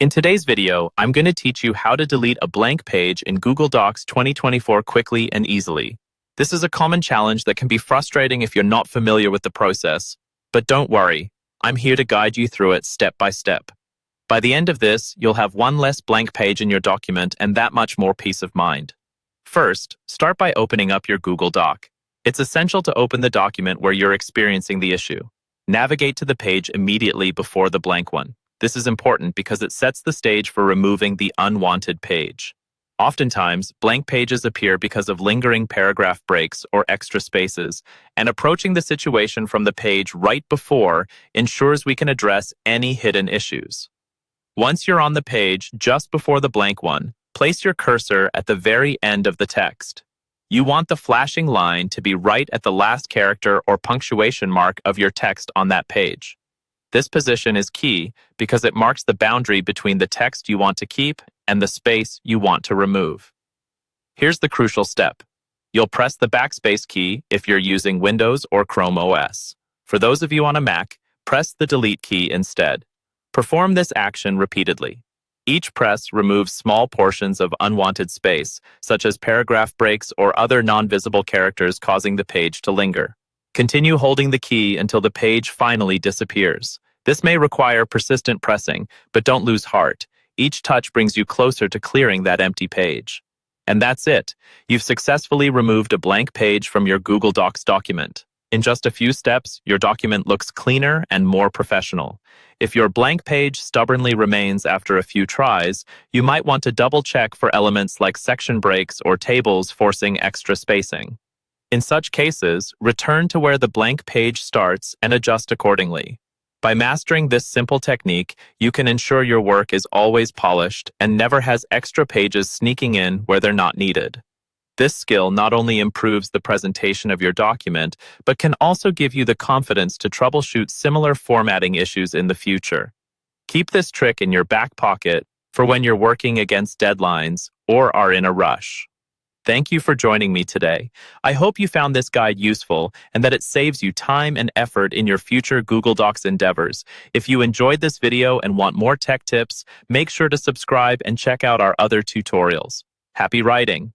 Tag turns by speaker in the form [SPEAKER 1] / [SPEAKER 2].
[SPEAKER 1] In today's video, I'm going to teach you how to delete a blank page in Google Docs 2024 quickly and easily. This is a common challenge that can be frustrating if you're not familiar with the process. But don't worry, I'm here to guide you through it step by step. By the end of this, you'll have one less blank page in your document and that much more peace of mind. First, start by opening up your Google Doc. It's essential to open the document where you're experiencing the issue. Navigate to the page immediately before the blank one. This is important because it sets the stage for removing the unwanted page. Oftentimes, blank pages appear because of lingering paragraph breaks or extra spaces, and approaching the situation from the page right before ensures we can address any hidden issues. Once you're on the page just before the blank one, place your cursor at the very end of the text. You want the flashing line to be right at the last character or punctuation mark of your text on that page. This position is key because it marks the boundary between the text you want to keep and the space you want to remove. Here's the crucial step. You'll press the backspace key if you're using Windows or Chrome OS. For those of you on a Mac, press the delete key instead. Perform this action repeatedly. Each press removes small portions of unwanted space, such as paragraph breaks or other non-visible characters causing the page to linger. Continue holding the key until the page finally disappears. This may require persistent pressing, but don't lose heart. Each touch brings you closer to clearing that empty page. And that's it. You've successfully removed a blank page from your Google Docs document. In just a few steps, your document looks cleaner and more professional. If your blank page stubbornly remains after a few tries, you might want to double-check for elements like section breaks or tables forcing extra spacing. In such cases, return to where the blank page starts and adjust accordingly. By mastering this simple technique, you can ensure your work is always polished and never has extra pages sneaking in where they're not needed. This skill not only improves the presentation of your document, but can also give you the confidence to troubleshoot similar formatting issues in the future. Keep this trick in your back pocket for when you're working against deadlines or are in a rush. Thank you for joining me today. I hope you found this guide useful and that it saves you time and effort in your future Google Docs endeavors. If you enjoyed this video and want more tech tips, make sure to subscribe and check out our other tutorials. Happy writing!